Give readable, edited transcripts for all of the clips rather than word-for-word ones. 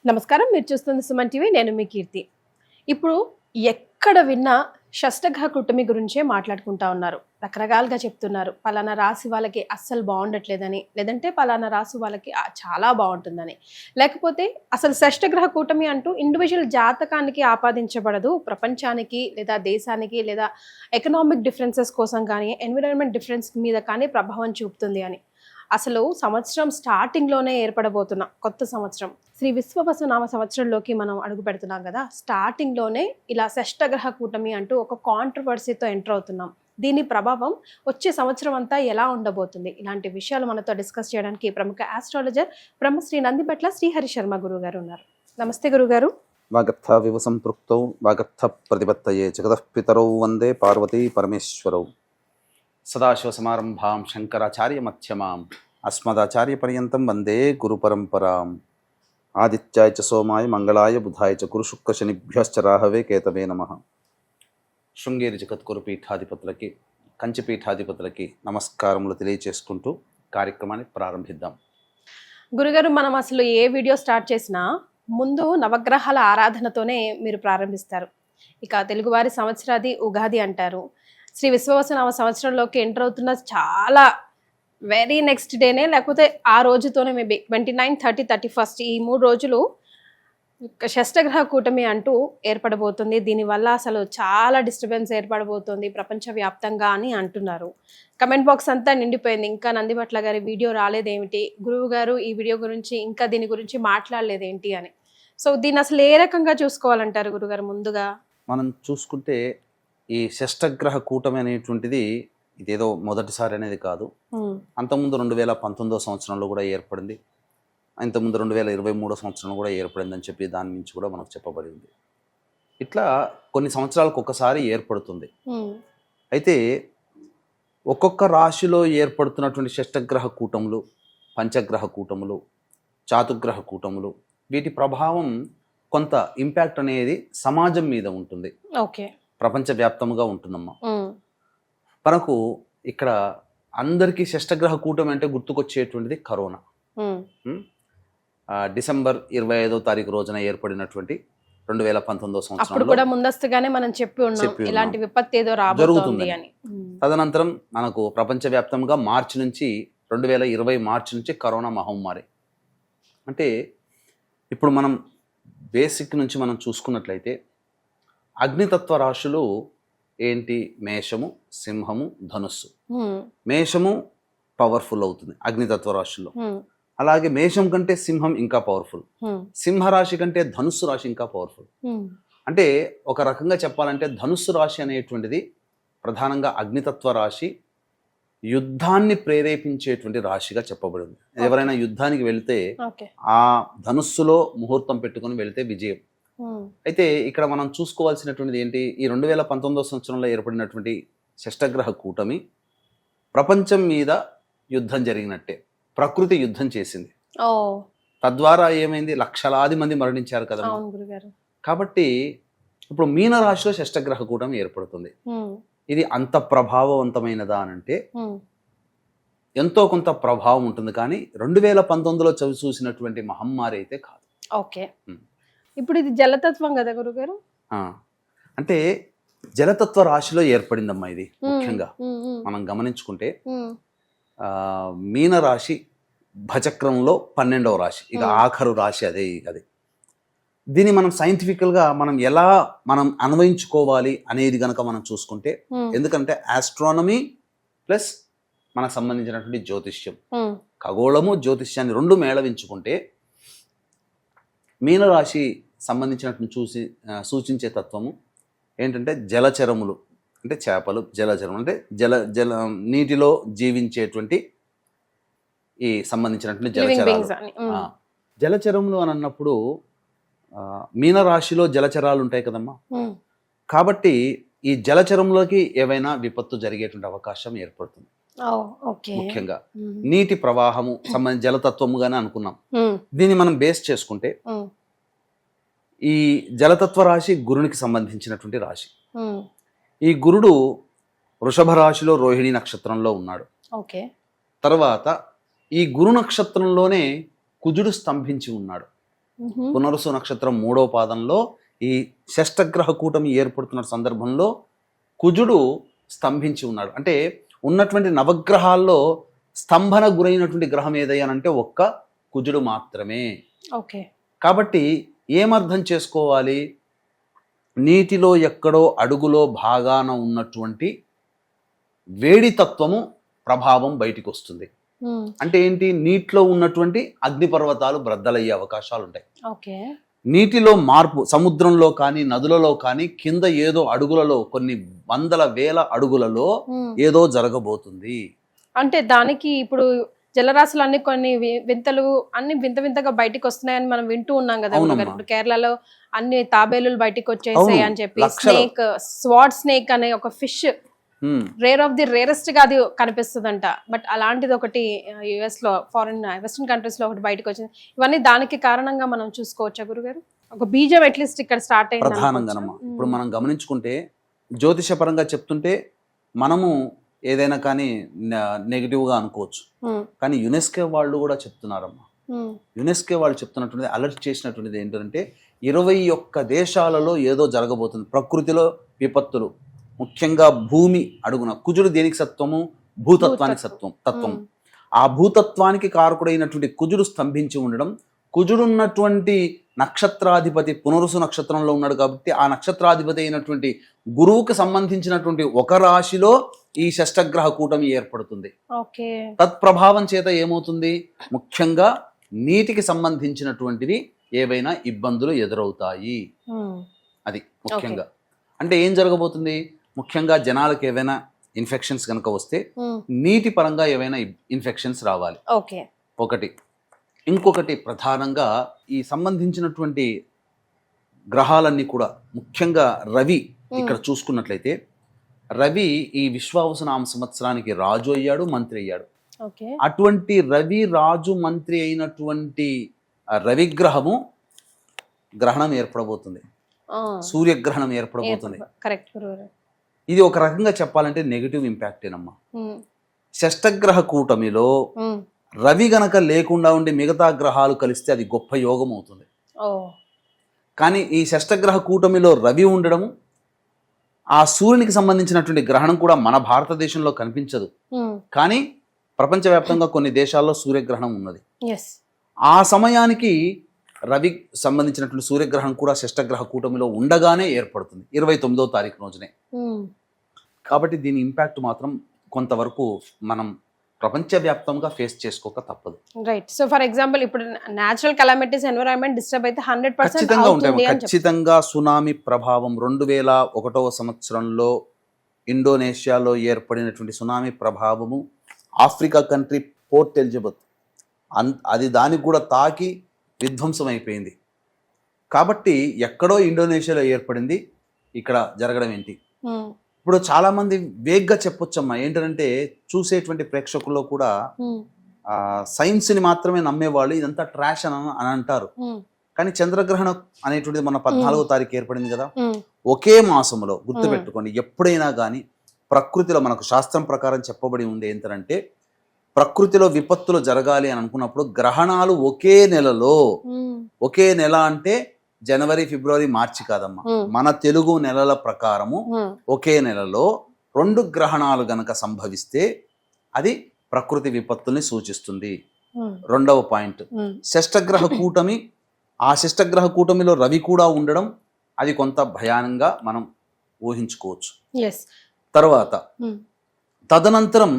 నమస్కారం, మీరు చూస్తుంది సుమన్ టీవీ. నేను మీ కీర్తి. ఇప్పుడు ఎక్కడ విన్నా షష్టగ్రహ కూటమి గురించే మాట్లాడుకుంటా ఉన్నారు. రకరకాలుగా చెప్తున్నారు. పలానా రాశి వాళ్ళకి అస్సలు బాగుండట్లేదని, లేదంటే పలానా రాశి వాళ్ళకి చాలా బాగుంటుందని, లేకపోతే అసలు షష్టగ్రహ కూటమి అంటూ ఇండివిజువల్ జాతకానికి ఆపాదించబడదు, ప్రపంచానికి లేదా దేశానికి లేదా ఎకనామిక్ డిఫరెన్సెస్ కోసం కానీ ఎన్విరాన్మెంట్ డిఫరెన్స్ మీద కానీ ప్రభావం చూపుతుంది అని. అసలు సంవత్సరం స్టార్టింగ్లోనే ఏర్పడబోతున్న కొత్త సంవత్సరం శ్రీ విశ్వవసు నామ సంవత్సరంలోకి మనం అడుగు పెడుతున్నాం కదా. స్టార్టింగ్లోనే ఇలా షష్టగ్రహ కూటమి అంటూ ఒక కాంట్రవర్సీతో ఎంటర్ అవుతున్నాం. దీని ప్రభావం వచ్చే సంవత్సరం అంతా ఎలా ఉండబోతుంది, ఇలాంటి విషయాలు మనతో డిస్కస్ చేయడానికి ప్రముఖ ఆస్ట్రాలజర్ బ్రహ్మశ్రీ నందిబట్ల శ్రీహరి శర్మ గురువు గారు ఉన్నారు. నమస్తే గురుగారు. వాగర్థ వివ సంపృక్తౌ వాగర్థ ప్రతిపత్తయే జగతః పితరౌ వందే పార్వతీ పరమేశ్వరౌ. సదాశివసమారంభాం శంకరాచార్య మధ్యమాం అస్మదాచార్య పర్యంతం వందే గురు పరంపరాం. ఆదిత్యాయ చ సోమాయ మంగళాయ బుధాయ చ గురు శుక్ర శనిభ్యశ్చ రాహవే కేతవే నమః. శృంగేరి జగద్గురు పీఠాధిపతులకి, కంచి పీఠాధిపతులకి నమస్కారములు తెలియచేసుకుంటూ కార్యక్రమాన్ని ప్రారంభిద్దాం. గురుగారు, మనం అసలు ఏ వీడియో స్టార్ట్ చేసినా ముందు నవగ్రహాల ఆరాధనతోనే మీరు ప్రారంభిస్తారు. ఇక తెలుగువారి సంవత్సరాది ఉగాది అంటారు. శ్రీ విశ్వవసునామ సంవత్సరంలోకి ఎంటర్ అవుతున్న చాలా వెరీ నెక్స్ట్ డేనే, లేకపోతే ఆ రోజుతోనే మేబీ 29, 30, 31 ఈ 3 రోజులు షష్టగ్రహ కూటమి అంటూ ఏర్పడబోతుంది. దీనివల్ల అసలు చాలా డిస్టర్బెన్స్ ఏర్పడబోతుంది ప్రపంచవ్యాప్తంగా అని అంటున్నారు. కమెంట్ బాక్స్ అంతా నిండిపోయింది. ఇంకా నందిబట్ల గారి వీడియో రాలేదేమిటి, గురువు గారు ఈ వీడియో గురించి ఇంకా దీని గురించి మాట్లాడలేదేంటి అని. సో దీన్ని అసలు ఏ రకంగా చూసుకోవాలంటారు గురుగారు? ముందుగా మనం చూసుకుంటే ఈ షష్టగ్రహ కూటమి అనేటువంటిది ఇదేదో మొదటిసారి అనేది కాదు. అంతకుముందు 2019 సంవత్సరంలో కూడా ఏర్పడింది, ఇంతకుముందు 2023 సంవత్సరంలో కూడా ఏర్పడింది అని చెప్పి దాని నుంచి కూడా మనకు చెప్పబడింది. ఇట్లా కొన్ని సంవత్సరాలకు ఒకసారి ఏర్పడుతుంది. అయితే ఒక్కొక్క రాశిలో ఏర్పడుతున్నటువంటి షష్టగ్రహ కూటములు, పంచగ్రహ కూటములు, చాతుగ్రహ కూటములు, వీటి ప్రభావం కొంత ఇంపాక్ట్ అనేది సమాజం మీద ఉంటుంది. ఓకే, ప్రపంచవ్యాప్తంగా ఉంటుందమ్మా. మనకు ఇక్కడ అందరికీ షష్టగ్రహ కూటమి అంటే గుర్తుకొచ్చేటువంటిది కరోనా. డిసెంబర్ 25వ తారీఖు రోజున ఏర్పడినటువంటి 2019 సంవత్సరంలో కూడా ముందస్తుగానే మనం చెప్పి ఉన్నాం ఇలాంటి విపత్తు ఏదో రాబోతుంది అని. తదనంతరం మనకు ప్రపంచవ్యాప్తంగా మార్చి నుంచి 2020 మార్చి నుంచి కరోనా మహమ్మారి. అంటే ఇప్పుడు మనం బేసిక్ నుంచి మనం చూసుకున్నట్లయితే అగ్నితత్వ రాశులు ఏంటి? మేషము, సింహము, ధనుస్సు. మేషము పవర్ఫుల్ అవుతుంది అగ్నితత్వ రాశుల్లో. అలాగే మేషం కంటే సింహం ఇంకా పవర్ఫుల్, సింహరాశి కంటే ధనుస్సు రాశి ఇంకా పవర్ఫుల్. అంటే ఒక రకంగా చెప్పాలంటే ధనుస్సు రాశి అనేటువంటిది ప్రధానంగా అగ్నితత్వ రాశి, యుద్ధాన్ని ప్రేరేపించేటువంటి రాశిగా చెప్పబడింది. ఎవరైనా యుద్ధానికి వెళితే ఆ ధనుస్సులో ముహూర్తం పెట్టుకుని వెళితే విజయం. అయితే ఇక్కడ మనం చూసుకోవాల్సినటువంటిది ఏంటి? ఈ 2019 సంవత్సరంలో ఏర్పడినటువంటి షష్టగ్రహ కూటమి ప్రపంచం మీద యుద్ధం జరిగినట్టే, ప్రకృతి యుద్ధం చేసింది. తద్వారా ఏమైంది? లక్షలాది మంది మరణించారు కదా. కాబట్టి ఇప్పుడు మీనరాశిలో షష్టగ్రహ కూటమి ఏర్పడుతుంది. ఇది అంత ప్రభావవంతమైనదా అనంటే ఎంతో కొంత ప్రభావం ఉంటుంది, కానీ 2019లో చవి చూసినటువంటి మహమ్మారి అయితే కాదు. ఓకే, ఇప్పుడు ఇది జలతత్వం కదా గురుగారు? అంటే జలతత్వ రాశిలో ఏర్పడిందమ్మా ఇది. ముఖ్యంగా మనం గమనించుకుంటే మీనరాశి భచక్రంలో 12వ రాశి, ఇక ఆఖరు రాశి అదే. దీన్ని మనం సైంటిఫికల్గా మనం ఎలా మనం అన్వయించుకోవాలి అనేది గనక మనం చూసుకుంటే, ఎందుకంటే ఆస్ట్రానమీ ప్లస్ మనకు సంబంధించినటువంటి జ్యోతిష్యం, ఖగోళము జ్యోతిష్యాన్ని రెండు మేళవించుకుంటే మీనరాశి సంబంధించినటువంటి సూచించే తత్వము ఏంటంటే జలచరములు, అంటే చేపలు, జలచరములు అంటే జల నీటిలో జీవించేటువంటి ఈ సంబంధించినటువంటి జలచరాలు. జలచరములు అని అన్నప్పుడు మీనరాశిలో జలచరాలు ఉంటాయి కదమ్మా. కాబట్టి ఈ జలచరంలోకి ఏవైనా విపత్తు జరిగేటువంటి అవకాశం ఏర్పడుతుంది. ముఖ్యంగా నీటి ప్రవాహము సంబంధించి జలతత్వముగానే అనుకున్నాం. దీన్ని మనం బేస్ చేసుకుంటే ఈ జలతత్వ రాశి గురునికి సంబంధించినటువంటి రాశి. ఈ గురుడు వృషభ రాశిలో రోహిణి నక్షత్రంలో ఉన్నాడు. తర్వాత ఈ గురు నక్షత్రంలోనే కుజుడు స్తంభించి ఉన్నాడు. పునరుసు నక్షత్రం 3వ పాదంలో ఈ షష్టగ్రహ కూటమి ఏర్పడుతున్న సందర్భంలో కుజుడు స్తంభించి ఉన్నాడు. అంటే ఉన్నటువంటి నవగ్రహాల్లో స్తంభన గురైనటువంటి గ్రహం ఏదయ్యానంటే ఒక్క కుజుడు మాత్రమే. ఓకే. కాబట్టి ఏమర్థం చేసుకోవాలి? నీటిలో ఎక్కడో అడుగులో భాగాన ఉన్నటువంటి వేడి తత్వము ప్రభావం బయటికి వస్తుంది. అంటే ఏంటి? నీటిలో ఉన్నటువంటి అగ్నిపర్వతాలు బ్రద్దలయ్యే అవకాశాలు ఉంటాయి. ఓకే. నీటిలో మార్పు, సముద్రంలో కానీ నదులలో కానీ కింద ఏదో అడుగులలో, కొన్ని వందల వేల అడుగులలో ఏదో జరగబోతుంది. అంటే దానికి ఇప్పుడు జలరాశులు అన్ని కొన్ని వింతలు అన్ని వింత వింతగా బయటికి వస్తున్నాయని మనం వింటూ ఉన్నాం కదా. ఇప్పుడు కేరళలో అన్ని తాబేలులు బయటికి వచ్చేసాయి అని చెప్పి, స్నేక్, స్వార్డ్ స్నేక్ అనే ఒక fish rare of the rarest గా అది కనిపిస్తుందంట. బట్ అలాంటిది ఒకటి యుఎస్ లో, ఫారిన్ వెస్టర్న్ కంట్రీస్ లో ఒకటి బయటకు వచ్చింది. ఇవన్నీ దానికి కారణంగా మనం చూసుకోవచ్చా గురుగారు? ఒక బీజం అట్లీస్ట్ ఇక్కడ స్టార్ట్ అయింది ప్రధానంగానమ్మా. ఇప్పుడు మనం గమనించుకుంటే జ్యోతిష పరంగా చెప్తుంటే మనము ఏదైనా కానీ నెగిటివ్ గా అనుకోవచ్చు, కానీ యునెస్కో వాళ్ళు కూడా చెప్తున్నారమ్మా. యునెస్కో వాళ్ళు చెప్తున్నటువంటిది, అలర్ట్ చేసినటువంటిది ఏంటంటే 21 దేశాలలో ఏదో జరగబోతుంది. ప్రకృతిలో విపత్తులు, ముఖ్యంగా భూమి అడుగున కుజుడు దేనికి సత్వము? భూతత్వానికి తత్వం. ఆ భూతత్వానికి కారకుడైనటువంటి కుజుడు స్తంభించి ఉండడం, కుజుడున్నటువంటి నక్షత్రాధిపతి పునరుసు నక్షత్రంలో ఉన్నాడు కాబట్టి ఆ నక్షత్రాధిపతి అయినటువంటి గురువుకు సంబంధించినటువంటి ఒక రాశిలో ఈ షష్టగ్రహ కూటమి ఏర్పడుతుంది. తత్ప్రభావం చేత ఏమవుతుంది? ముఖ్యంగా నీటికి సంబంధించినటువంటివి ఏవైనా ఇబ్బందులు ఎదురవుతాయి. అది ముఖ్యంగా. అంటే ఏం జరగబోతుంది? ముఖ్యంగా జనాలకు ఏవైనా ఇన్ఫెక్షన్స్ కనుక వస్తే నీటి పరంగా ఏవైనా ఇన్ఫెక్షన్స్ రావాలి. ఒకటి. ఇంకొకటి ప్రధానంగా ఈ సంబంధించినటువంటి గ్రహాలన్నీ కూడా, ముఖ్యంగా రవి ఇక్కడ చూసుకున్నట్లయితే, రవి ఈ విశ్వావసునామ సంవత్సరానికి రాజు అయ్యాడు, మంత్రి అయ్యాడు. అటువంటి రవి రాజు మంత్రి అయినటువంటి రవిగ్రహము గ్రహణం ఏర్పడబోతుంది, సూర్యగ్రహణం ఏర్పడబోతుంది. ఇది ఒక రకంగా చెప్పాలంటే నెగిటివ్ ఇంపాక్టేనమ్మా. షష్టగ్రహ కూటమిలో రవి గనక లేకుండా ఉండి మిగతా గ్రహాలు కలిస్తే అది గొప్ప యోగం అవుతుంది. కానీ ఈ షష్టగ్రహ కూటమిలో రవి ఉండడము, ఆ సూర్యునికి సంబంధించినటువంటి గ్రహణం కూడా మన భారతదేశంలో కనిపించదు, కానీ ప్రపంచవ్యాప్తంగా కొన్ని దేశాల్లో సూర్యగ్రహణం ఉన్నది. ఆ సమయానికి రవి సంబంధించినటువంటి సూర్యగ్రహణం కూడా షష్టగ్రహ కూటమిలో ఉండగానే ఏర్పడుతుంది, 29వ తారీఖు రోజునే. కాబట్టి దీని ఇంపాక్ట్ మాత్రం కొంతవరకు మనం ప్రపంచవ్యాప్తంగా ఫేస్ చేసుకోక తప్పదు. రైట్. సో ఫర్ ఎగ్జాంపుల్ ఇప్పుడు నేచురల్ కెలామిటీస్, ఎన్విరాన్మెంట్ డిస్టర్బ్ అయితే 100% ఖచ్చితంగా ఉంటాయి. ఖచ్చితంగా సునామీ ప్రభావం 2001వ సంవత్సరంలో ఇండోనేషియాలో ఏర్పడినటువంటి సునామీ ప్రభావము, ఆఫ్రికా కంట్రీ పోర్ట్ ఎలిజబెత్ అది దానికి కూడా తాకి విధ్వంసం అయిపోయింది. కాబట్టి ఎక్కడో ఇండోనేషియాలో ఏర్పడింది, ఇక్కడ జరగడం ఏంటి? ఇప్పుడు చాలా మంది వేగ్గా చెప్పొచ్చమ్మా. ఏంటంటే చూసేటువంటి ప్రేక్షకుల్లో కూడా సైన్స్ ని మాత్రమే నమ్మేవాళ్ళు ఇదంతా ట్రాష్ అని అంటారు. కానీ చంద్రగ్రహణం అనేటువంటిది మన 14వ తారీఖు ఏర్పడింది కదా. ఒకే మాసంలో గుర్తుపెట్టుకోండి, ఎప్పుడైనా కానీ ప్రకృతిలో మనకు శాస్త్రం ప్రకారం చెప్పబడి ఉంది ఏంటంటే, ప్రకృతిలో విపత్తులు జరగాలి అని అనుకున్నప్పుడు గ్రహణాలు ఒకే నెలలో, ఒకే నెల అంటే జనవరి, ఫిబ్రవరి, మార్చి కాదమ్మా, మన తెలుగు నెలల ప్రకారము ఒకే నెలలో 2 గ్రహణాలు గనక సంభవిస్తే అది ప్రకృతి విపత్తుల్ని సూచిస్తుంది. రెండవ పాయింట్, షష్టగ్రహ కూటమి, ఆ షష్టగ్రహ కూటమిలో రవి కూడా ఉండడం, అది కొంత భయానంగా మనం ఊహించుకోవచ్చు. తర్వాత తదనంతరం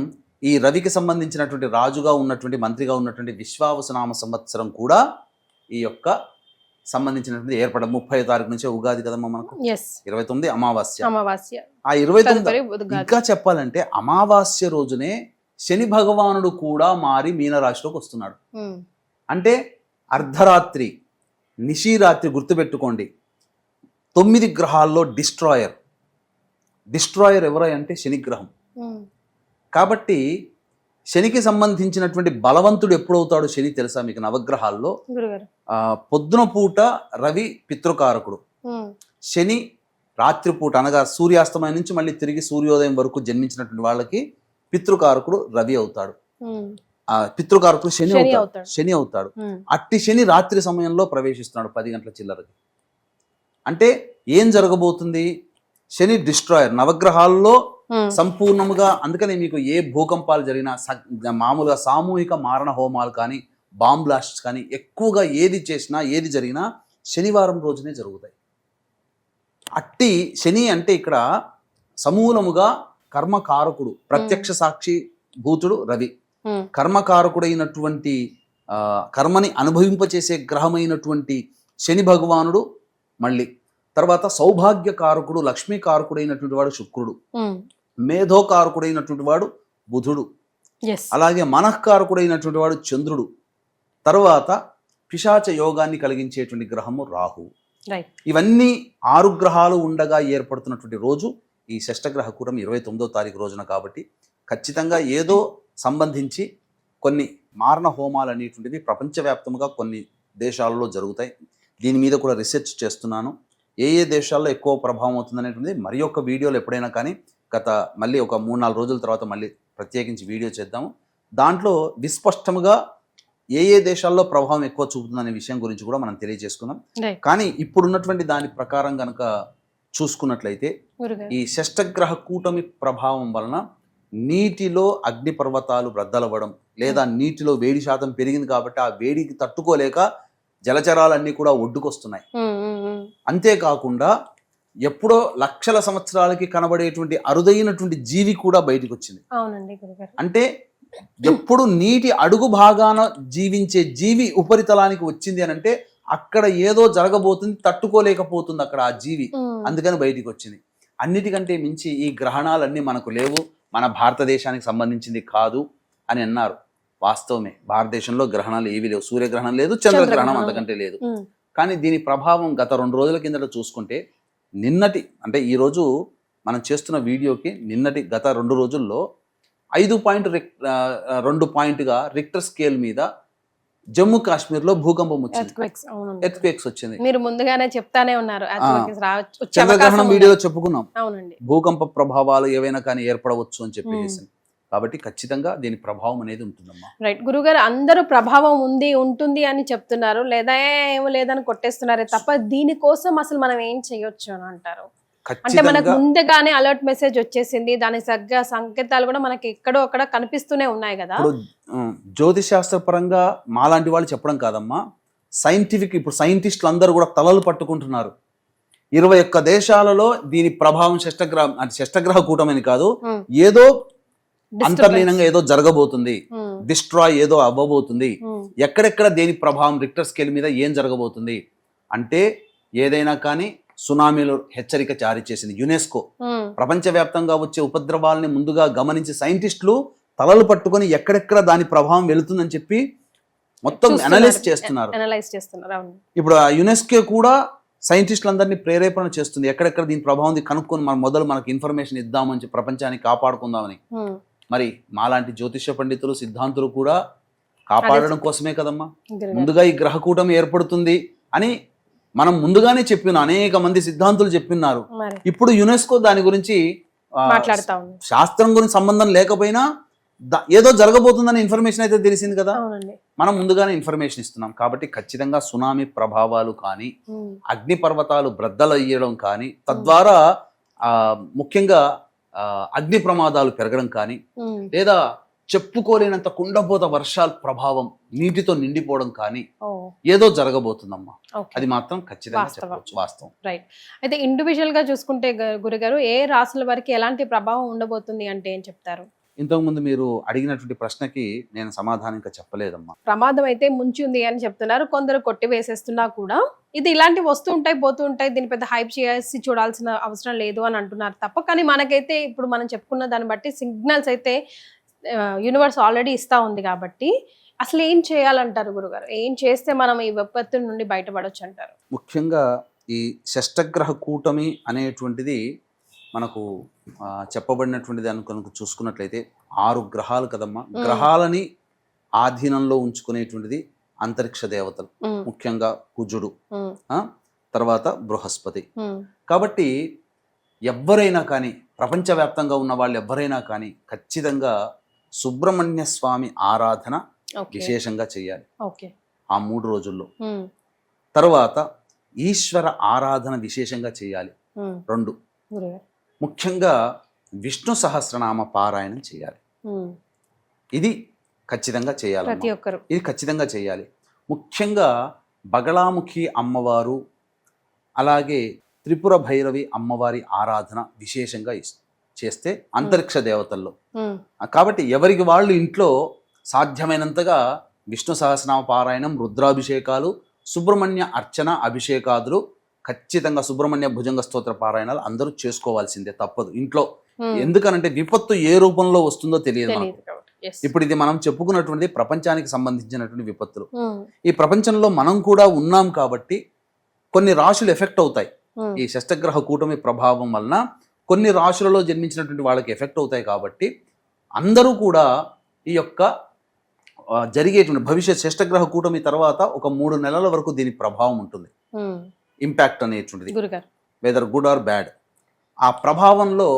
ఈ రవికి సంబంధించినటువంటి రాజుగా ఉన్నటువంటి, మంత్రిగా ఉన్నటువంటి విశ్వావసునామ సంవత్సరం కూడా ఈ యొక్క సంబంధించినటువంటి ఏర్పడ 30వ తారీఖు నుంచే ఉగాది కదమ్మా మనకు. 29 అమావాస్య. ఆ 29 ఇంకా చెప్పాలంటే అమావాస్య రోజునే శని భగవానుడు కూడా మారి మీనరాశిలోకి వస్తున్నాడు. అంటే అర్ధరాత్రి, నిశిరాత్రి, గుర్తుపెట్టుకోండి, 9 గ్రహాల్లో డిస్ట్రాయర్ ఎవరై అంటే శనిగ్రహం. కాబట్టి శనికి సంబంధించినటువంటి బలవంతుడు ఎప్పుడవుతాడు శని తెలుసా మీకు? నవగ్రహాల్లో పొద్దున పూట రవి పితృకారకుడు, శని రాత్రిపూట అనగా సూర్యాస్తమయం నుంచి మళ్ళీ తిరిగి సూర్యోదయం వరకు జన్మించినటువంటి వాళ్ళకి పితృకారకుడు రవి అవుతాడు. పితృకారకుడు శని శని అవుతాడు, అవుతాడు. శని అవుతాడు. ఉమ్, అట్టి శని రాత్రి సమయంలో ప్రవేశిస్తున్నాడు 10 గంటల చిల్లరకి. అంటే ఏం జరగబోతుంది? శని డిస్ట్రాయర్, నవగ్రహాల్లో ఉమ్, సంపూర్ణముగా. అందుకని మీకు ఏ భూకంపాలు జరిగినా మామూలుగా సామూహిక మారణ హోమాలు కానీ బాంబ్ బ్లాస్ట్స్ కానీ ఎక్కువగా ఏది చేసినా ఏది జరిగినా శనివారం రోజునే జరుగుతాయి. అట్టి శని అంటే ఇక్కడ సమూలముగా కర్మకారకుడు, ప్రత్యక్ష సాక్షి భూతుడు రవి, ఉమ్, కర్మకారకుడైనటువంటి కర్మని అనుభవింపచేసే గ్రహమైనటువంటి శని భగవానుడు, మళ్ళీ తర్వాత సౌభాగ్యకారకుడు లక్ష్మీకారకుడైనటువంటి వాడు శుక్రుడు, ఉమ్, మేధోకారకుడైనటువంటి వాడు బుధుడు, yes, అలాగే మనఃకారకుడైనటువంటి వాడు చంద్రుడు, తర్వాత పిశాచ యోగాన్ని కలిగించేటువంటి గ్రహము రాహు. right, ఇవన్నీ 6 గ్రహాలు ఉండగా ఏర్పడుతున్నటువంటి రోజు ఈ షష్టగ్రహ కూటమి 29వ తారీఖు రోజున. కాబట్టి ఖచ్చితంగా ఏదో సంబంధించి కొన్ని మారణ హోమాలు అనేటువంటివి ప్రపంచవ్యాప్తంగా కొన్ని దేశాలలో జరుగుతాయి. దీని మీద కూడా రీసెర్చ్ చేస్తున్నాను. ఏ ఏ దేశాల్లో ఎక్కువ ప్రభావం అవుతుంది అనేటువంటిది మరి ఒక వీడియోలో ఎప్పుడైనా కానీ మళ్ళీ ఒక 3-4 రోజుల తర్వాత మళ్ళీ ప్రత్యేకించి వీడియో చేద్దాము. దాంట్లో విస్పష్టంగా ఏ ఏ దేశాల్లో ప్రభావం ఎక్కువ చూపుతుందనే విషయం గురించి కూడా మనం తెలియజేసుకుందాం. right, కానీ ఇప్పుడున్నటువంటి దాని ప్రకారం కనుక చూసుకున్నట్లయితే గురుగారు. ఈ షష్టగ్రహ కూటమి ప్రభావం వలన నీటిలో అగ్నిపర్వతాలు బ్రద్దలవ్వడం, లేదా నీటిలో వేడి శాతం పెరిగింది కాబట్టి ఆ వేడికి తట్టుకోలేక జలచరాలన్నీ కూడా ఒడ్డుకొస్తున్నాయి. ఉమ్, ఉమ్, ఉమ్, అంతేకాకుండా ఎప్పుడో లక్షల సంవత్సరాలకి కనబడేటువంటి అరుదైనటువంటి జీవి కూడా బయటకు వచ్చింది. అవునండి గురుగారు. అంటే ఎప్పుడు నీటి అడుగు భాగాన జీవించే జీవి ఉపరితలానికి వచ్చింది అని అంటే అక్కడ ఏదో జరగబోతుంది, తట్టుకోలేకపోతుంది అక్కడ ఆ జీవి, ఉమ్, అందుకని బయటికి వచ్చింది. అన్నిటికంటే మించి ఈ గ్రహణాలన్నీ మనకు లేవు, మన భారతదేశానికి సంబంధించింది కాదు అని అన్నారు. వాస్తవమే, భారతదేశంలో గ్రహణాలు ఏవి లేవు. సూర్యగ్రహణం లేదు, చంద్రగ్రహణం అంతకంటే లేదు. ఉమ్, కానీ దీని ప్రభావం గత 2 రోజుల కిందట చూసుకుంటే నిన్నటి అంటే ఈరోజు మనం చేస్తున్న వీడియోకి నిన్నటి గత 2 రోజుల్లో 5.2 పాయింట్గా రిక్టర్ స్కేల్ మీద జమ్మూ కాశ్మీర్లో భూకంపం వచ్చింది, earthquakes, అవునండి. ఎర్త్క్వేక్స్ వచ్చింది. మీరు ముందుగానే చెప్తానే ఉన్నారు earthquakes వచ్చే చంద్రగ్రహణం అవకాశం వీడియోలో చెప్పుకున్నాం, ఉంది. అవునండి. భూకంప ప్రభావాలు ఏవైనా కానీ ఏర్పడవచ్చు అని చెప్పేసి. కాబట్టి ఖచ్చితంగా దీని ప్రభావం అనేది ఉంటుందమ్మా. రైట్ గురుగారు, అందరూ ప్రభావం ఉంటుంది అని చెప్తున్నారు, లేదా ఏమో లేదని కొట్టేస్తున్నారే తప్ప దీనికోసం అసలు మనం ఏం చేయొచ్చు అని అంటారు? అంటే మనకు ఖచ్చితంగా ముందుగానే అలర్ట్ మెసేజ్ వచ్చేసింది, దాని తగ్గ సంకేతాలు కూడా మనకి ఎక్కడో అక్కడ కనిపిస్తూనే ఉన్నాయి కదా. ఇప్పుడు జ్యోతిశాస్త్ర పరంగా మాలాంటి వాళ్ళు చెప్పడం కాదమ్మా, సైంటిఫిక్ ఇప్పుడు సైంటిస్టులు అందరూ కూడా తలలు పట్టుకుంటున్నారు. 21 దేశాలలో దీని ప్రభావం షష్టగ్రహ కూటమని కాదు, ఉమ్, ఏదో disturbance. అంతర్లీనంగా ఏదో జరగబోతుంది, ఉమ్, డిస్ట్రాయ్ ఏదో అవ్వబోతుంది. ఉమ్, ఎక్కడెక్కడ దేని ప్రభావం రిక్టర్ స్కేల్ మీద ఏం జరగబోతుంది అంటే ఏదైనా కానీ సునామీలు హెచ్చరిక జారీ చేసింది యునెస్కో. ఉమ్, ప్రపంచవ్యాప్తంగా వచ్చే ఉపద్రవాలని ముందుగా గమనించి సైంటిస్టులు తలలు పట్టుకొని ఎక్కడెక్కడ దాని ప్రభావం వెళుతుందని చెప్పి మొత్తం అనలైజ్ చేస్తున్నారు. అనలైజ్ చేస్తున్నారు. అవును. ఇప్పుడు ఆ యునెస్కో కూడా సైంటిస్టులందరినీ ప్రేరేపణ చేస్తుంది, ఎక్కడెక్కడ దీని ప్రభావం కనుక్కొని మనకు ఇన్ఫర్మేషన్ ఇద్దామని చెప్పి ప్రపంచాన్ని కాపాడుకుందామని. ఉమ్, మరి మాలాంటి జ్యోతిష పండితులు సిద్ధాంతులు కూడా కాపాడడం కోసమే కదమ్మా గురుగారు. ముందుగా ఈ గ్రహకూటమి ఏర్పడుతుంది అని మనం ముందుగానే చెప్పిన అనేక మంది సిద్ధాంతులు చెప్పిన్నారు. మరి ఇప్పుడు యునెస్కో దాని గురించి మాట్లాడుతా ఉంది. శాస్త్రం గురించి సంబంధం లేకపోయినా ఏదో జరగబోతుందనే ఇన్ఫర్మేషన్ అయితే తెలిసింది కదా, అవునండి. మనం ముందుగానే ఇన్ఫర్మేషన్ ఇస్తున్నాం. కాబట్టి ఖచ్చితంగా సునామీ ప్రభావాలు కానీ ఉమ్, అగ్నిపర్వతాలు బ్రద్దలయ్యడం కానీ తద్వారా ముఖ్యంగా అగ్ని ప్రమాదాలు పెరగడం కానీ ఉమ్, లేదా చెప్పుకోలేనంత కుండపోత వర్షాల ప్రభావం నీటితో నిండిపోవడం కానీ ఓ, ఏదో జరగబోతుందమ్మా. ఓకే. అది మాత్రం ఖచ్చితంగా వాస్తవం. చెప్పవచ్చు, వాస్తవం. రైట్. అయితే ఇండివిజువల్ గా చూసుకుంటే గురుగారు ఏ రాసుల వరకు ఎలాంటి ప్రభావం ఉండబోతుంది అంటే ఏం చెప్తారు? ఇంతకుముందు మీరు అడిగినటువంటి ప్రశ్నకి నేను సమాధానం ఇంకా చెప్పలేదమ్మా. ప్రమాదం అయితే ముంచి ఉంది అని చెప్తున్నారు, కొందరు కొట్టి వేసేస్తున్నా కూడా ఇది ఇలాంటివి వస్తూ ఉంటాయి పోతూ ఉంటాయి, దీని పెద్ద హైప్ చేసి చూడాల్సిన అవసరం లేదు అని అంటున్నారు తప్ప. కానీ మనకైతే ఇప్పుడు మనం చెప్పుకున్న దాన్ని బట్టి సిగ్నల్స్ అయితే యూనివర్స్ ఆల్రెడీ ఇస్తా ఉంది కాబట్టి అసలు ఏం చేయాలంటారు గురుగారు? ఏం చేస్తే మనం ఈ విపత్తు నుండి బయటపడొచ్చు అంటారు? ముఖ్యంగా ఈ షష్టగ్రహ కూటమి అనేటువంటిది మనకు చెప్పబడినటువంటిది కనుక చూసుకున్నట్లయితే 6 గ్రహాలు కదమ్మా. గ్రహాలని ఆధీనంలో ఉంచుకునేటువంటిది అంతరిక్ష దేవతలు, ముఖ్యంగా కుజుడు, తర్వాత బృహస్పతి. కాబట్టి ఎవరైనా కానీ ప్రపంచవ్యాప్తంగా ఉన్న వాళ్ళు ఎవరైనా కానీ ఖచ్చితంగా సుబ్రహ్మణ్య స్వామి ఆరాధన ఓకే విశేషంగా చేయాలి ఓకే ఆ 3 రోజుల్లో. తర్వాత ఈశ్వర ఆరాధన విశేషంగా చేయాలి. 2 గురుగారు ముఖ్యంగా విష్ణు సహస్రనామ పారాయణం చేయాలి. ఇది ఖచ్చితంగా చేయాలి. ప్రతి ఒక్కరు ఇది ఖచ్చితంగా చేయాలి. ముఖ్యంగా బగళాముఖి అమ్మవారు అలాగే త్రిపుర భైరవి అమ్మవారి ఆరాధన విశేషంగా చేస్తే అంతరిక్ష దేవతల్లో. కాబట్టి ఎవరికి వాళ్ళు ఇంట్లో సాధ్యమైనంతగా విష్ణు సహస్రనామ పారాయణం, రుద్రాభిషేకాలు, సుబ్రహ్మణ్య అర్చన అభిషేకాదులు ఖచ్చితంగా సుబ్రహ్మణ్య భుజంగ స్తోత్ర పారాయణాలు అందరూ చేసుకోవాల్సిందే, తప్పదు ఇంట్లో. ఎందుకనంటే విపత్తు ఏ రూపంలో వస్తుందో తెలియదు మాకు. ఇప్పుడు ఇది మనం చెప్పుకున్నటువంటి ప్రపంచానికి సంబంధించినటువంటి విపత్తులు. ఈ ప్రపంచంలో మనం కూడా ఉన్నాం కాబట్టి కొన్ని రాశులు ఎఫెక్ట్ అవుతాయి. ఈ షష్టగ్రహ కూటమి ప్రభావం వలన కొన్ని రాశులలో జన్మించినటువంటి వాళ్ళకి ఎఫెక్ట్ అవుతాయి. కాబట్టి అందరూ కూడా ఈ యొక్క జరిగేటువంటి భవిష్యత్ షష్టగ్రహ కూటమి తర్వాత ఒక 3 నెలల వరకు దీని ప్రభావం ఉంటుంది, ఇంపాక్ట్ అనేటువంటిది, వెదర్ గుడ్ ఆర్ బ్యాడ్. ఆ ప్రభావంలో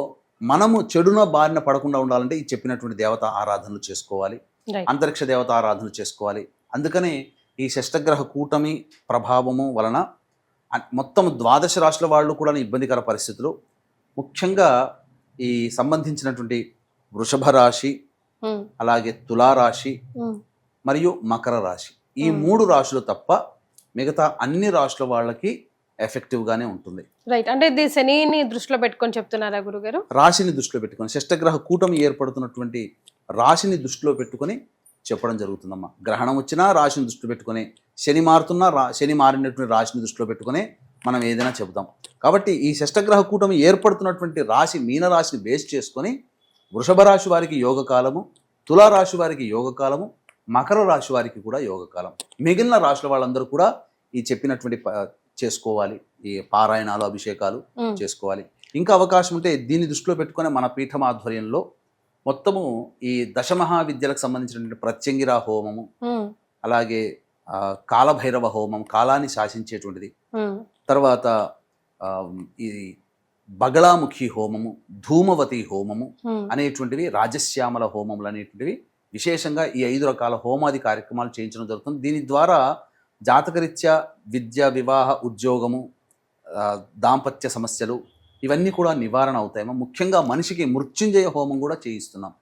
మనము చెడున బారిన పడకుండా ఉండాలంటే ఈ చెప్పినటువంటి దేవత ఆరాధనలు చేసుకోవాలి, అంతరిక్ష దేవత ఆరాధనలు చేసుకోవాలి. అందుకనే ఈ షష్టగ్రహ కూటమి ప్రభావము వలన మొత్తం 12 రాశుల వాళ్ళు కూడా ఇబ్బందికర పరిస్థితులు. ముఖ్యంగా ఈ సంబంధించినటువంటి వృషభ రాశి, అలాగే తులారాశి మరియు మకర రాశి, ఈ 3 రాశులు తప్ప మిగతా అన్ని రాశుల వాళ్ళకి ఎఫెక్టివ్ గానే ఉంటుంది. రైట్. అంటే ఇది శనిని దృష్టిలో పెట్టుకొని చెప్తున్నారా గురుగారు? రాశిని దృష్టిలో పెట్టుకొని, షష్టగ్రహ కూటమి ఏర్పడుతున్నటువంటి రాశిని దృష్టిలో పెట్టుకొని చెప్పడం జరుగుతుందమ్మా. గ్రహణం వచ్చినా రాశిని దృష్టిలో పెట్టుకొని, శని మారుతున్నా శని మారినటువంటి రాశిని దృష్టిలో పెట్టుకుని మనం ఏదైనా చెబుతాం. కాబట్టి ఈ షష్టగ్రహ కూటమి ఏర్పడుతున్నటువంటి రాశి మీనరాశిని బేస్ చేసుకొని వృషభ రాశి వారికి యోగకాలము, తులారాశి వారికి యోగకాలము, మకర రాశి వారికి కూడా యోగకాలం. మిగిలిన రాశుల వాళ్ళందరూ కూడా ఈ చెప్పినటువంటి చేసుకోవాలి, ఈ పారాయణాలు అభిషేకాలు చేసుకోవాలి. ఇంకా అవకాశం ఉంటే దీన్ని దృష్టిలో పెట్టుకుని మన పీఠం ఆధ్వర్యంలో మొత్తము ఈ దశమహావిద్యలకు సంబంధించినటువంటి ప్రత్యంగిరా హోమము, అలాగే కాలభైరవ హోమం, కాలాన్ని శాసించేటువంటిది, తర్వాత ఈ బగళాముఖి హోమము, ధూమవతి హోమము అనేటువంటివి, రాజశ్యామల హోమములు అనేటువంటివి విశేషంగా ఈ 5 రకాల హోమాది కార్యక్రమాలు చేయించడం జరుగుతుంది. దీని ద్వారా జాతకరీత్యా విద్య, వివాహ, ఉద్యోగము, దాంపత్య సమస్యలు ఇవన్నీ కూడా నివారణ అవుతాయేమో. ముఖ్యంగా మనిషికి మృత్యుంజయ హోమం కూడా చేయిస్తున్నాం.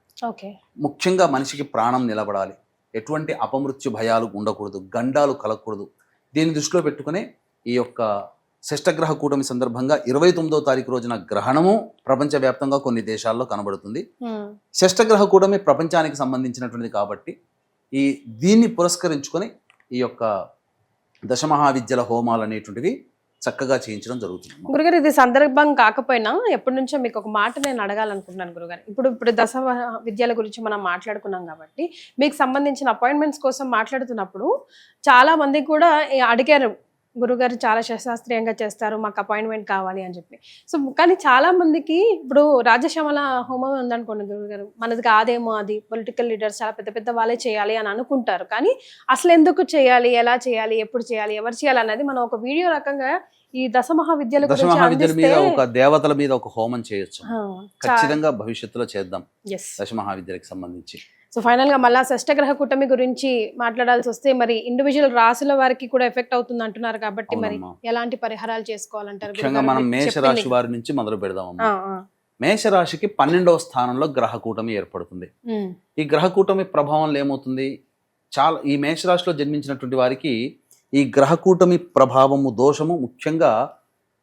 ముఖ్యంగా మనిషికి ప్రాణం నిలబడాలి, ఎటువంటి అపమృత్యు భయాలు ఉండకూడదు, గండాలు కలగకూడదు. దీన్ని దృష్టిలో పెట్టుకుని ఈ యొక్క షష్టగ్రహ కూటమి సందర్భంగా 29వ తారీఖు రోజున గ్రహణము ప్రపంచవ్యాప్తంగా కొన్ని దేశాల్లో కనబడుతుంది. షష్టగ్రహ కూటమి ప్రపంచానికి సంబంధించినటువంటిది కాబట్టి దీన్ని పురస్కరించుకొని ఈ యొక్క దశమహావిద్యల హోమాలు అనేటువంటివి చక్కగా చేయించడం జరుగుతుంది. గురుగారు, ఇది సందర్భం కాకపోయినా ఎప్పటి నుంచో మీకు ఒక మాట నేను అడగాలనుకుంటున్నాను గురుగారు. ఇప్పుడు దశ విద్యల గురించి మనం మాట్లాడుకున్నాం కాబట్టి మీకు సంబంధించిన అపాయింట్మెంట్స్ కోసం మాట్లాడుతున్నప్పుడు చాలా మంది కూడా అడిగారు, గురుగారు చాలా శాస్త్రీయంగా చేస్తారు, మాకు అపాయింట్మెంట్ కావాలి అని చెప్పి. సో కానీ చాలా మందికి ఇప్పుడు రాజశ్యామల హోమం ఉందనుకోండి గురుగారు, మనది కాదేమో, అది పొలిటికల్ లీడర్స్ చాలా పెద్ద పెద్ద వాళ్ళే చేయాలి అని అనుకుంటారు. కానీ అసలు ఎందుకు చేయాలి, ఎలా చేయాలి, ఎప్పుడు చేయాలి, ఎవరు చేయాలి అన్నది మనం ఒక వీడియో రకంగా ఈ దశమహావిద్యల మీద ఒక దేవతల మీద ఒక హోమం చేయొచ్చు. ఖచ్చితంగా భవిష్యత్తులో చేద్దాం దశమహావిద్యలకు సంబంధించి. సో ఫైనల్ గా మళ్ళా షష్టగ్రహ కూటమి గురించి మాట్లాడాల్సి వస్తే మరి ఇండివిజువల్ రాశుల వారికి కూడా ఎఫెక్ట్ అవుతుంది అంటున్నారు కాబట్టి మరి ఎలాంటి పరిహారాలు చేసుకోవాలంటారు? ముఖ్యంగా మనం మేషరాశి వారి నుంచి మొదలు పెడదాం. మేషరాశికి 12వ స్థానంలో గ్రహ కూటమి ఏర్పడుతుంది. ఈ గ్రహ కూటమి ప్రభావంలో ఏమవుతుంది, చాలా ఈ మేషరాశిలో జన్మించినటువంటి వారికి ఈ గ్రహ కూటమి ప్రభావము, దోషము ముఖ్యంగా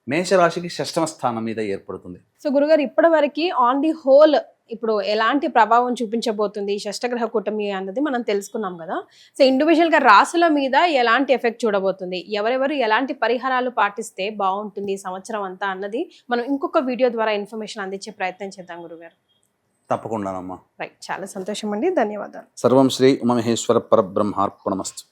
మేషరాశికి 6వ స్థానం మీద ఏర్పడుతుంది. సో గురుగారు, ఇప్పటి వరకు ఆన్ ది హోల్ ఇప్పుడు ఎలాంటి ప్రభావం చూపించబోతుంది ఈ షష్టగ్రహ కూటమి అన్నది మనం తెలుసుకున్నాం కదా. సో ఇండివిజువల్ గా రాశుల మీద ఎలాంటి ఎఫెక్ట్ చూడబోతుంది, ఎవరెవరు ఎలాంటి పరిహారాలు పాటిస్తే బాగుంటుంది ఈ సంవత్సరం అంతా అన్నది మనం ఇంకొక వీడియో ద్వారా ఇన్ఫర్మేషన్ అందించే ప్రయత్నం చేద్దాం గురుగారు. తప్పకుండానమ్మా. రైట్, చాలా సంతోషం అండి, ధన్యవాదాలు. సర్వం శ్రీ ఉమామహేశ్వర పరబ్రహ్మార్పణమస్తు.